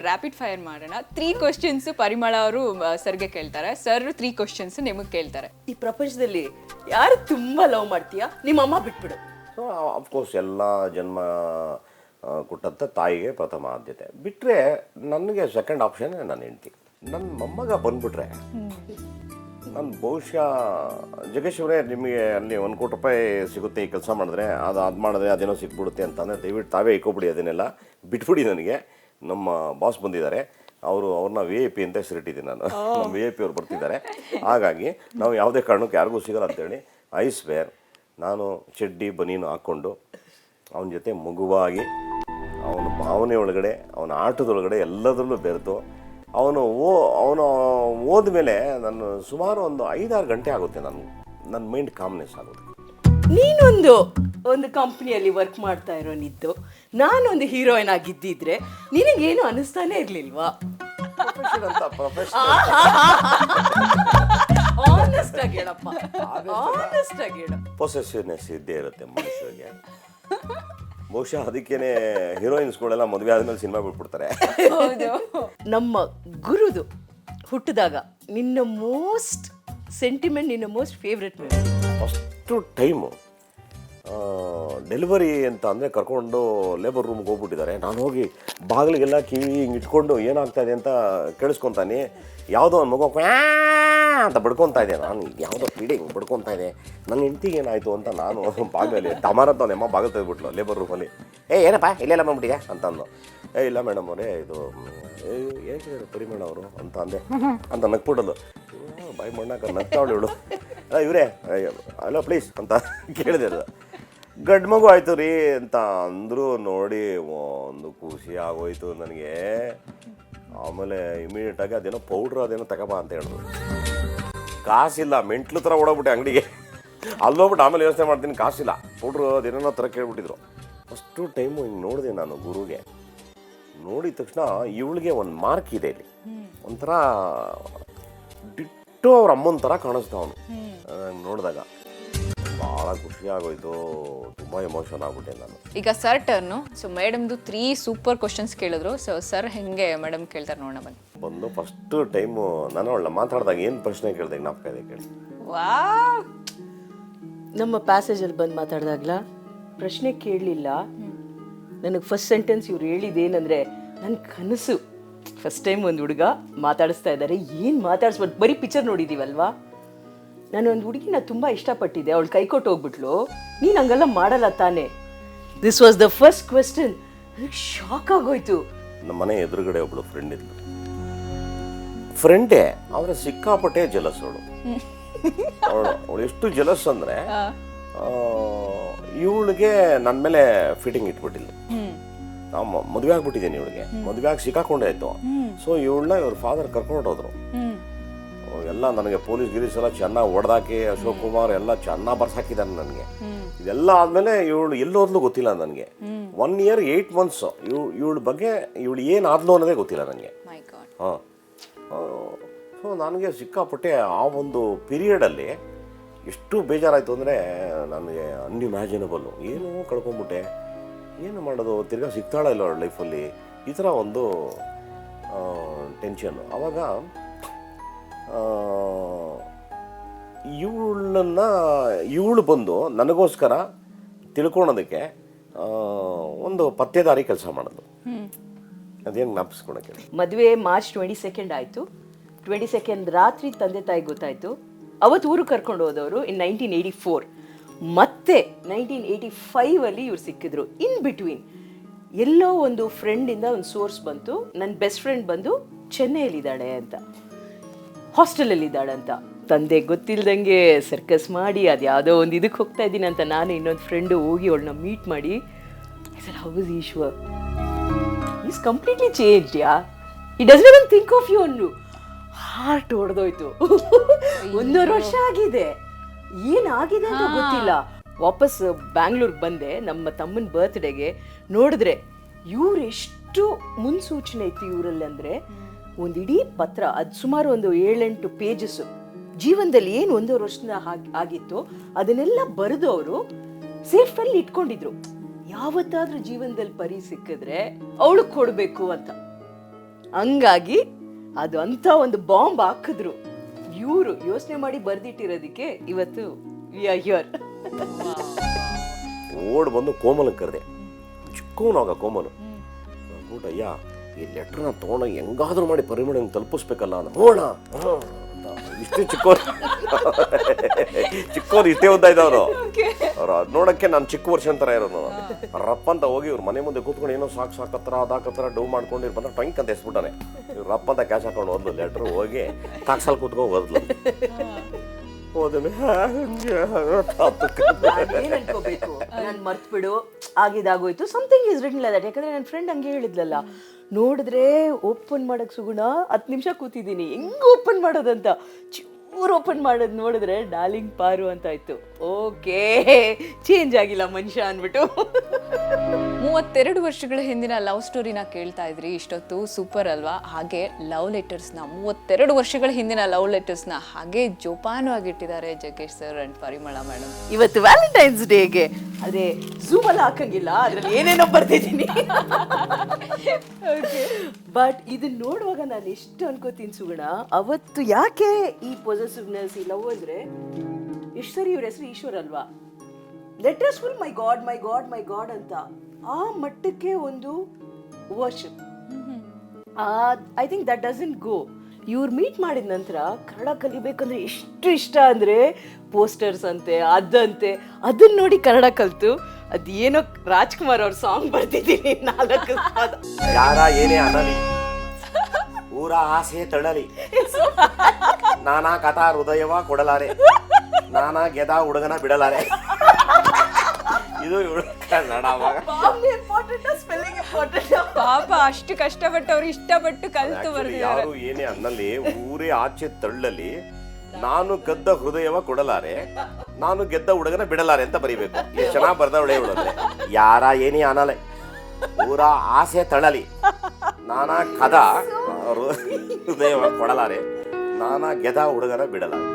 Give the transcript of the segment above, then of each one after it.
Rapid fire ಮಾಡೋಣ. 3 questions ಪರಿಮಳ ಅವರು ಸರ್ಗೆ ಕೇಳ್ತಾರೆ, ಸರ್ 3 ಕ್ವಶನ್ಸ್ ನಿಮಗೆ ಕೇಳ್ತಾರೆ. ಈ ಪ್ರಪಂಚದಲ್ಲಿ ಯಾರು ತುಂಬಾ ಲವ್ ಮಾಡ್ತೀಯಾ? ನಿಮ್ಮ ಅಮ್ಮ ಬಿಟ್ಬಿಡು. ಸೊ ಅಫ್ಕೋರ್ಸ್ ಎಲ್ಲ ಜನ್ಮ ಕೊಟ್ಟಂಥ ತಾಯಿಗೆ ಪ್ರಥಮ ಆದ್ಯತೆ. ಬಿಟ್ಟರೆ ನನಗೆ ಸೆಕೆಂಡ್ ಆಪ್ಷನ್ ನನ್ನ ಹೆಂಡತಿ. ನನ್ನ ಮೊಮ್ಮಗ ಬಂದ್ಬಿಟ್ರೆ ನಾನು ಬಹುಶಃ ಜಗೇಶ್ವರೇ ನಿಮಗೆ ಅಲ್ಲಿ 1 ಕೋಟಿ ರೂಪಾಯಿ ಸಿಗುತ್ತೆ ಈ ಕೆಲಸ ಮಾಡಿದ್ರೆ, ಅದು ಮಾಡಿದ್ರೆ ಅದೇನೋ ಸಿಕ್ಬಿಡುತ್ತೆ ಅಂತಂದರೆ ದಯವಿಟ್ಟು ತಾವೇ ಇಕ್ಕೊಬಿಡಿ, ಅದನ್ನೆಲ್ಲ ಬಿಟ್ಬಿಡಿ. ನನಗೆ ನಮ್ಮ ಬಾಸ್ ಬಂದಿದ್ದಾರೆ, ಅವ್ರನ್ನ VIP ಅಂತ ಹೆಸರಿಟ್ಟಿದ್ದೀನಿ ನಾನು. ನಮ್ಮ VIP ಅವ್ರು ಬರ್ತಿದ್ದಾರೆ. ಹಾಗಾಗಿ ನಾವು ಯಾವುದೇ ಕಾರಣಕ್ಕೆ ಯಾರಿಗೂ ಸಿಗಲ್ಲ ಅಂತೇಳಿ ಐಸ್ವೇರ್ ನಾನು ಚಡ್ಡಿ ಬನೀನು ಹಾಕ್ಕೊಂಡು ಅವನ ಜೊತೆ ಮಗುವಾಗಿ ಅವನ ಭಾವನೆ ಒಳಗಡೆ ಅವನ ಆಟದೊಳಗಡೆ ಎಲ್ಲದರಲ್ಲೂ ಬೆರೆತು ಅವನು ಹೋದ್ಮೇಲೆ ನಾನು ಸುಮಾರು ಒಂದು 5-6 ಗಂಟೆ ಆಗುತ್ತೆ ನನ್ನ ಮೈಂಡ್ ಕಾಮ್ನೆಸ್ ಆಗುತ್ತೆ. ಒಂದು ಕಂಪ್ನಿಯಲ್ಲಿ ವರ್ಕ್ ಮಾಡ್ತಾ ಇರೋನಿದ್ದು ನಾನೊಂದು ಹೀರೋಯಿನ್ ಆಗಿದ್ದಿದ್ರೆ ನಿನಗೇನು ಅನಿಸ್ತಾನೆ ಇರ್ಲಿಲ್ವಾ? ಆನೆಸ್ಟ್ ಆಗಿ ಹೇಳಪ್ಪ, ಆನೆಸ್ಟ್ ಆಗಿ ಹೇಳು. ಪೊಸೆಸಿವ್ನೆಸ್ ಇದ್ದೇ ಇರುತ್ತೆ ಮನುಷ್ಯರಿಗೆ. ಬಹುಶಃ ಅದಕ್ಕೇನೆ ಹೀರೋಯಿನ್ಸ್ಗಳೆಲ್ಲ ಮದುವೆ ಆದ್ಮೇಲೆ ಸಿನಿಮಾ ಬಿಟ್ಬಿಡ್ತಾರೆ. ನಮ್ಮ ಗುರುದು ಹುಟ್ಟಿದಾಗ ನಿನ್ನ ಮೋಸ್ಟ್ ಸೆಂಟಿಮೆಂಟ್, ನಿನ್ನ most favourite movie? First time delivery ಅಂತ ಅಂದರೆ ಕರ್ಕೊಂಡು ಲೇಬರ್ ರೂಮ್ಗೆ ಹೋಗ್ಬಿಟ್ಟಿದ್ದಾರೆ. ನಾನು ಹೋಗಿ ಬಾಗಿಲಿಗೆಲ್ಲ ಕಿವಿ ಹಿಂಗೆ ಇಟ್ಕೊಂಡು ಏನಾಗ್ತಾಯಿದೆ ಅಂತ ಕೇಳಿಸ್ಕೊತಾನೆ. ಯಾವುದೋ ಒಂದು ಮಗು ಅಂತ ಬಡ್ಕೊತಾ ಇದೆ. ನಾನು ಯಾವುದೋ ಪೀಡೆ ಹಿಂಗೆ ಬಡ್ಕೊತಾ ಇದೆ. ನನ್ನ ಹೆಂಡ್ತಿಗೆ ಏನಾಯಿತು ಅಂತ ನಾನು ಬಾಗಿಲಲ್ಲಿ ಟಮಾರಂತ ಅಮ್ಮ ಬಾಗಿಲು ತೆಗೆದ್ಬಿಟ್ಲು ಲೇಬರ್ ರೂಮಲ್ಲಿ. ಏನಪ್ಪ ಇಲ್ಲೆಲ್ಲ ಬಂದ್ಬಿಟ್ಟಿದೆ ಅಂತ ಅಂದು. ಇಲ್ಲ ಮೇಡಮ್ ಅವರೇ, ಇದು ಹೇಗೆ ಪರಿಮಳ ಅವರು ಅಂತ ಅಂದೆ. ಅಂತ ನಗ್ಬಿಡೋದು, ಬಾಯಿ ಮಣ್ಣಾಕ ನಗ್ತಾವಳು ಇವಳು. ಇವರೇ ಅಲೋ ಪ್ಲೀಸ್ ಅಂತ ಕೇಳಿದೆ. ಅದು ಗಂಡು ಮಗು ಆಯಿತು ರೀ ಅಂತ ಅಂದರು. ನೋಡಿ ಒಂದು ಖುಷಿ ಆಗೋಯ್ತು ನನಗೆ. ಆಮೇಲೆ ಇಮಿಡಿಯೇಟಾಗಿ ಅದೇನೋ ಪೌಡ್ರ್ ಅದೇನೋ ತಗೋಬಾ ಅಂತ ಹೇಳಿದ್ರು. ಕಾಸಿಲ್ಲ, ಮೆಂಟ್ಲು ಥರ ಓಡೋಗ್ಬಿಟ್ಟೆ ಅಂಗಡಿಗೆ. ಅಲ್ಲೋಗ್ಬಿಟ್ಟು ಆಮೇಲೆ ಯೋಚನೆ ಮಾಡ್ತೀನಿ, ಕಾಸಿಲ್ಲ, ಪೌಡ್ರು ಅದೇನೋ ಥರ ಕೇಳ್ಬಿಟ್ಟಿದ್ರು. ಫಸ್ಟು ಟೈಮು ಹಿಂಗೆ ನೋಡಿದೆ ನಾನು ಗುರುಗೆ. ನೋಡಿದ ತಕ್ಷಣ ಇವಳಿಗೆ ಒಂದು ಮಾರ್ಕ್ ಇದೆ ಇಲ್ಲಿ, ಒಂಥರ ಡಿಟ್ಟೋ ಅವ್ರ ಅಮ್ಮನ ಥರ ಕಾಣಿಸ್ತಾ ಅವನು. ನೋಡಿದಾಗ ಭಾಳ ಖುಷಿ ಆಗೋಯ್ತು, ತುಂಬ ಎಮೋಷನ್ ಆಗ್ಬಿಟ್ಟೆ ನಾನು. ಈಗ ಸರ್ ಟರ್ನು. ಸೊ ಮೇಡಮ್ದು 3 ಸೂಪರ್ ಕ್ವಶನ್ಸ್ ಕೇಳಿದ್ರು. ಸೊ ಸರ್ ಹೆಂಗೆ ಮೇಡಮ್ ಕೇಳ್ತಾರೆ ನೋಡೋಣ ಬನ್ನಿ. ಬಂದು ಫಸ್ಟು ಟೈಮು ನಾನು ಅವಳ ಮಾತಾಡಿದಾಗ ಏನು ಪ್ರಶ್ನೆ ಕೇಳಿದೆ ಜ್ಞಾಪಕ ಇದೆ ಕೇಳಿ. ವಾವ್, ನಮ್ಮ ಪ್ಯಾಸೇಜಲ್ಲಿ ಬಂದು ಮಾತಾಡಿದಾಗಲ ಪ್ರಶ್ನೆ ಕೇಳಲಿಲ್ಲ. ನನಗೆ ಫಸ್ಟ್ ಸೆಂಟೆನ್ಸ್ ಇವ್ರು ಹೇಳಿದ್ದೇನೆಂದರೆ, ನನ್ನ ಕನಸು ಫಸ್ಟ್ ಟೈಮ್ ಒಂದು ಹುಡುಗ ಮಾತಾಡಿಸ್ತಾ ಇದ್ದಾರೆ. ಏನು ಮಾತಾಡಿಸ್ಬೋದು, ಬರೀ ಪಿಕ್ಚರ್ ನೋಡಿದ್ದೀವಲ್ವಾ. ನಾನು ಒಂದು ಹುಡುಗಿನ ತುಂಬ ಇಷ್ಟಪಟ್ಟಿದ್ದೆ, ಅವಳು ಕೈ ಕೊಟ್ಟು ಹೋಗ್ಬಿಟ್ಲು. ನೀನು ಹಂಗೆಲ್ಲ ಮಾಡಲ್ಲ ತಾನೇ? This was the first question. ನನಗೆ ಶಾಕ್ ಆಗೋಯ್ತು. ನಮ್ಮ ಮನೆ ಎದುರುಗಡೆ ಒಬ್ಳು ಫ್ರೆಂಡ್ ಇದ್ಲು. ಫ್ರೆಂಡೇ ಆದರೆ ಸಿಕ್ಕಾಪಟ್ಟೆ ಜಲಸ್ ಅವಳು ಎಷ್ಟು ಜಲಸ್ ಅಂದರೆ ಇವಳಿಗೆ ನನ್ನ ಮೇಲೆ ಫಿಟ್ಟಿಂಗ್ ಇಟ್ಬಿಟ್ಟಿಲ್ಲ. ನಾವು ಮದುವೆ ಆಗ್ಬಿಟ್ಟಿದ್ದೀನಿ ಇವಳಿಗೆ, ಮದುವೆ ಆಗಿ ಸಿಕ್ಕಾಕೊಂಡೇ ಆಯ್ತು. ಸೊ ಇವಳನ್ನ ಇವ್ರ ಫಾದರ್ ಕರ್ಕೊಂಡು ಹೋದ್ರು. ಎಲ್ಲ ನನಗೆ ಪೊಲೀಸ್ ಗಿರೀಸ್ ಎಲ್ಲ ಚೆನ್ನಾಗಿ ಹೊಡೆದಾಕಿ, ಅಶೋಕ್ ಕುಮಾರ್ ಎಲ್ಲ ಚೆನ್ನಾಗಿ ಬರ್ಸಾಕಿದ್ದಾನೆ ನನಗೆ. ಇದೆಲ್ಲ ಆದಮೇಲೆ ಇವಳು ಎಲ್ಲೋದ್ಲು ಗೊತ್ತಿಲ್ಲ ನನಗೆ. 1 year 8 months ಇವಳ ಬಗ್ಗೆ ಇವಳು ಏನಾದ್ಲು ಅನ್ನೋದೇ ಗೊತ್ತಿಲ್ಲ ನನಗೆ. ಹಾಂ, ಸೊ ನನಗೆ ಸಿಕ್ಕಾಪಟ್ಟೆ ಆ ಒಂದು ಪೀರಿಯಡಲ್ಲಿ ಎಷ್ಟು ಬೇಜಾರಾಯಿತು ಅಂದರೆ ನನಗೆ ಅನ್ಇಮ್ಯಾಜಿನಬಲ್ಲು. ಏನೋ ಕಳ್ಕೊಂಬಿಟ್ಟೆ, ಏನು ಮಾಡೋದು, ತಿರ್ಗಾ ಸಿಗ್ತಾಳ ಇಲ್ಲ ಅವಳ ಲೈಫಲ್ಲಿ, ಈ ಥರ ಒಂದು ಟೆನ್ಷನ್ನು. ಆವಾಗ ಇವಳು ಬಂದು ನನಗೋಸ್ಕರ ತಿಳ್ಕೊಳೋದಕ್ಕೆ ಒಂದು ಪತ್ತೇದಾರಿ ಕೆಲಸ ಮಾಡೋದು. ಅದೇನು ಜ್ಞಾಪಿಸ್ಕೊಳಕ್ಕೆ. ಮದುವೆ March 22 ಆಯಿತು. 22 ರಾತ್ರಿ ತಂದೆ ತಾಯಿ ಗೊತ್ತಾಯಿತು. ಅವತ್ತು ಊರು ಕರ್ಕೊಂಡು ಹೋದವರು ಇನ್ 1984. ಮತ್ತೆ 1985 ಇವ್ರು ಸಿಕ್ಕಿದ್ರು. ಇನ್ ಬಿಟ್ವೀನ್ ಎಲ್ಲೋ ಒಂದು ಫ್ರೆಂಡಿಂದ ಒಂದು ಸೋರ್ಸ್ ಬಂತು, ನನ್ನ ಬೆಸ್ಟ್ ಫ್ರೆಂಡ್ ಬಂದು ಚೆನ್ನೈಯಲ್ಲಿದ್ದಾಳೆ ಅಂತ, ಹಾಸ್ಟೆಲಲ್ಲಿದ್ದಾಳೆ ಅಂತ. ತಂದೆ ಗೊತ್ತಿಲ್ದಂಗೆ ಸರ್ಕಸ್ ಮಾಡಿ ಅದು ಯಾವುದೋ ಒಂದು ಇದಕ್ಕೆ ಹೋಗ್ತಾ ಇದ್ದೀನಿ ಅಂತ ನಾನು ಇನ್ನೊಂದು ಫ್ರೆಂಡು ಹೋಗಿ ಅವಳನ್ನ ಮೀಟ್ ಮಾಡಿ, how is Ishwar, is completely change ya, he doesn't even think of you ಅನ್ನು. ಹಾರ್ಟ್ ಹೊಡೆದೋಯ್ತು. 1.5 ವರ್ಷ ಆಗಿದೆ, ಏನಾಗಿದೆ ಅಂತ ಗೊತ್ತಿಲ್ಲ. ವಾಪಸ್ ಬ್ಯಾಂಗ್ಳೂರ್ಗೆ ಬಂದೆ ನಮ್ಮ ತಮ್ಮನ ಬರ್ತ್ಡೇಗೆ. ನೋಡಿದ್ರೆ ಇವ್ರು ಎಷ್ಟು ಮುನ್ಸೂಚನೆ ಇತ್ತು ಇವರಲ್ಲಿ ಅಂದರೆ, ಒಂದು ಇಡೀ ಪತ್ರ, ಅದು ಸುಮಾರು ಒಂದು 7-8 ಪೇಜಸ್, ಜೀವನದಲ್ಲಿ ಏನು 1.5 ವರ್ಷದಿಂದ ಆಗಿತ್ತು ಅದನ್ನೆಲ್ಲ ಬರೆದು ಅವರು ಸೇಫಲ್ಲಿ ಇಟ್ಕೊಂಡಿದ್ರು. ಯಾವತ್ತಾದ್ರೂ ಜೀವನದಲ್ಲಿ ಪರಿ ಸಿಕ್ಕಿದ್ರೆ ಅವಳು ಕೊಡಬೇಕು ಅಂತ. ಹಂಗಾಗಿ ಅದು ಅಂತ ಒಂದು ಬಾಂಬ್ ಹಾಕಿದ್ರು. ಇವರು ಯೋಚನೆ ಮಾಡಿ ಬರ್ದಿಟ್ಟಿರೋದಕ್ಕೆ ಇವತ್ತು ವಿ ಆರ್ ಹಿಯರ್. ಓಡ್ ಬಂದು ಕೋಮಲಕ್ಕೆ ಕರೆದೆ. ಚಿಕ್ಕವನಾಗ ಕೋಮಲು ಊಟ, ಅಯ್ಯ ಈ ಲೆಟ್ರನ್ನ ತೊಗೊಂಡು ಹೆಂಗಾದ್ರೂ ಮಾಡಿ ಪರಿಮಳ ತಲುಪಿಸ್ಬೇಕಲ್ಲ ನೋಡ ಇಷ್ಟು ಚಿಕ್ಕವ್ರು ಇಷ್ಟೇ ಓದ್ತಾ ಇದ್ದವರು. ಅವ್ರು ನೋಡಕ್ಕೆ ನಾನು ಚಿಕ್ಕ ವರ್ಷ ಅಂತಾರ ಇರೋನು. ರಪ್ಪ ಅಂತ ಹೋಗಿ ಇವ್ರ ಮನೆ ಮುಂದೆ ಕೂತ್ಕೊಂಡು ಏನೋ ಸಾಕತ್ರ ಅದಾಕತ್ರ ಡೌ ಮಾಡ್ಕೊಂಡು ಬಂದ್ರೆ ಟಂಕ್ ಅಂತ ಎಸ್ಬಿಟ್ಟಾನೆ. ಇವ್ರು ರಪ್ಪ ಅಂತ ಕ್ಯಾಶ್ ಹಾಕೊಂಡು ಓದ್ಲು ಲೆಟ್ರ್, ಹೋಗಿ ತಾಕ್ಸಲ್ ಕೂತ್ಕೊಂಡು ಓದ್ಲು. ಏನ್ ಅನ್ಕೋಬೇಕು, ನಾನು ಮರ್ತ್ ಬಿಡು ಆಗಿದಾಗೋಯ್ತು, something is written like that. ಯಾಕಂದ್ರೆ ನನ್ನ ಫ್ರೆಂಡ್ ಹಂಗೆ ಹೇಳಿದ್ಲಲ್ಲ, ನೋಡಿದ್ರೆ ಓಪನ್ ಮಾಡಕ್ ಸುಗುಣ 10 ನಿಮಿಷ ಕೂತಿದ್ದೀನಿ, ಹೆಂಗ್ ಓಪನ್ ಮಾಡೋದಂತ ಚೂರು ಓಪನ್ ಮಾಡೋದು ನೋಡಿದ್ರೆ ಡಾರ್ಲಿಂಗ್ ಪಾರು ಅಂತ ಆಯ್ತು. ಓಕೆ, ಚೇಂಜ್ ಆಗಿಲ್ಲ ಮನುಷ್ಯ ಅಂದ್ಬಿಟ್ಟು. 32 ವರ್ಷಗಳ ಹಿಂದಿನ ಲವ್ ಸ್ಟೋರಿನ ಕೇಳ್ತಾ ಇದ್ರಿ ಇಷ್ಟೊತ್ತು, ಸೂಪರ್ ಅಲ್ವಾ? ಹಾಗೆ ಲವ್ ಲೆಟರ್ಸ್ನ 32 ವರ್ಷಗಳ ಹಿಂದಿನ ಲವ್ ಲೆಟರ್ಸ್ನ ಹಾಗೆ ಜೋಪಾನವಾಗಿಟ್ಟಿದ್ದಾರೆ ಜಗ್ಗೇಶ್ ಸರ್ ಅಂಡ್ ಪರಿಮಳ ಮೇಡಮ್. ಇವತ್ತು ವ್ಯಾಲೆಂಟೈನ್ಸ್ ಡೇಗೆ ಅದೇ ಝೂಮ್ ಎಲ್ಲ ಹಾಕಂಗಿಲ್ಲ, ಅದ್ರಲ್ಲಿ ಏನೇನೋ ಬರ್ತಿದ್ದೀನಿ. ಬಟ್ ಇದನ್ನ ನೋಡುವಾಗ ನಾನು ಎಷ್ಟು ಅನ್ಕೋತೀನಿ ಸುಗುಣ, ಅವತ್ತು ಯಾಕೆ ಈ ಪೊಸೆಸಿವ್ನೆಸ್, ಈ ಲವ್ ಅಂದ್ರೆ ಎಷ್ಟು ಸರಿ ಇವ್ರ ಹೆಸರು ಈಶ್ವರ್ ಅಲ್ವಾ, ಲೆಟರ್ಸ್ ಫುಲ್ ಮೈ ಗಾಡ್ ಮೈ ಗಾಡ್ ಮೈ ಗಾಡ್ ಅಂತ, ಆ ಮಟ್ಟಕ್ಕೆ ಒಂದು version. I think that doesn't go. ಇವ್ರು ಮೀಟ್ ಮಾಡಿದ ನಂತರ ಕನ್ನಡ ಕಲಿಬೇಕಂದ್ರೆ ಎಷ್ಟು ಇಷ್ಟ ಅಂದ್ರೆ ಪೋಸ್ಟರ್ಸ್ ಅಂತೆ ಅದಂತೆ, ಅದನ್ನ ನೋಡಿ ಕನ್ನಡ ಕಲ್ತು ಅದೇನೋ ರಾಜ್ಕುಮಾರ್ ಅವ್ರ ಸಾಂಗ್ ಬರ್ತಿದ್ದೀನಿ 4 ಯಾರ ಏನೇ ಅನ್ನಲಿ, ಊರ ಆಸೆ ತಳ್ಳಲಿ, ನಾನಾ ಕಥಾ ಹೃದಯವ ಕೊಡಲಾರೆ, ನಾನಾ ಗೆದ ಹುಡುಗನ ಬಿಡಲಾರೆ. ಇದು ಕನ್ನಡ. ಪಾಪ ಅಷ್ಟು ಕಷ್ಟಪಟ್ಟು ಅವ್ರು ಇಷ್ಟಪಟ್ಟು ಕಲ್ತು ಬರ್ದಿದ್ದಾರೆ. ಯಾರು ಏನೇ ಅನ್ನಲಿ, ಊರೇ ಆಚೆ ತಳ್ಳಲಿ, ನಾನು ಗೆದ್ದ ಹೃದಯವ ಕೊಡಲಾರೆ, ನಾನು ಗೆದ್ದ ಹುಡುಗನ ಬಿಡಲಾರೆ ಅಂತ ಬರೀಬೇಕು. ಎಷ್ಟು ಚೆನ್ನಾಗಿ ಬರ್ದವಳೆ ಇವಳಂದ್ರೆ, ಯಾರ ಏನೇ ಅನ್ನಲೆ, ಊರ ಆಸೆ ತಳ್ಳಲಿ, ನಾನಾ ಕದ ಹೃದಯವ ಕೊಡಲಾರೆ, ನಾನಾ ಗೆದ ಹುಡುಗನ ಬಿಡಲಾರೆ.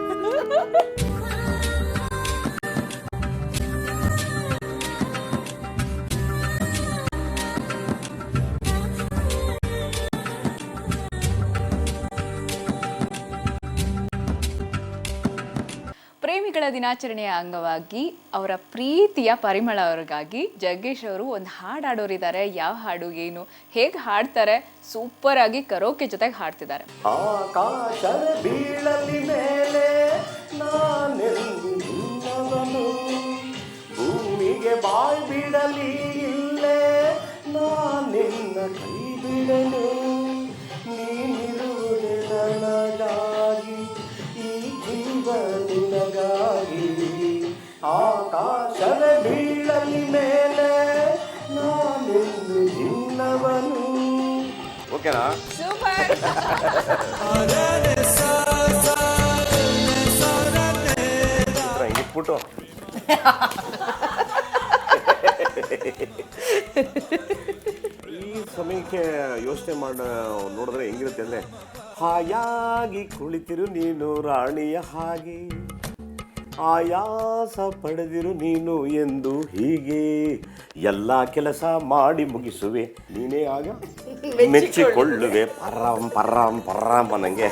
ಪ್ರೇಮಿಗಳ ದಿನಾಚರಣೆಯ ಅಂಗವಾಗಿ ಅವರ ಪ್ರೀತಿಯ ಪರಿಮಳ ಅವ್ರಿಗಾಗಿ ಜಗ್ಗೇಶ್ ಅವರು ಒಂದು ಹಾಡು ಹಾಡೋರಿದ್ದಾರೆ. ಯಾವ ಹಾಡು, ಏನು, ಹೇಗೆ ಹಾಡ್ತಾರೆ, ಸೂಪರ್ ಆಗಿ ಕರೋಕೆ ಜೊತೆಗೆ ಹಾಡ್ತಿದ್ದಾರೆ. ಆಕಾಶ ಬೀಳಲಿ ಮೇಲೆ ನಾನೆಲ್ಲವನು, ಭೂಮಿಗೆ ಬಾಯ್ ಬಿಡಲಿ ಇಲ್ಲೇ ನಾನೆನ್ನ ಕೈ ಬಿಡಲು, ನೀನಿರುವುದೇ ನನಗಾಗಿ, ಈ ಜೀವ ನಿನಗಾಗಿ. ಆಕಾಶದ ಬೀಳಲಿ ಮೇಲೆ ನಾನೆಂದು ನಿನ್ನವನು. ಓಕೆನಾ? ಸೂಪರ್. ಹಿಂಗಿಟ್ಬಿಟ್ಟು ಈ ಸಮಯಕ್ಕೆ ಯೋಚನೆ ನೋಡಿದ್ರೆ ಹೆಂಗಿರುತ್ತೆ ಅಂದ್ರೆ, ಹಾಯಾಗಿ ಕುಳಿತಿರು ನೀನು ರಾಣಿಯ ಹಾಗೆ, ಆಯಾಸ ಪಡೆದಿರು ನೀನು ಎಂದು ಹೀಗೆ, ಎಲ್ಲ ಕೆಲಸ ಮಾಡಿ ಮುಗಿಸುವೆ ನೀನೇ ಆಗ ಮೆಚ್ಚಿಕೊಳ್ಳುವೆ ಪರಾಂ ಪರಾಂ ಪರಾಂ ಅನ್ನಂಗೆ.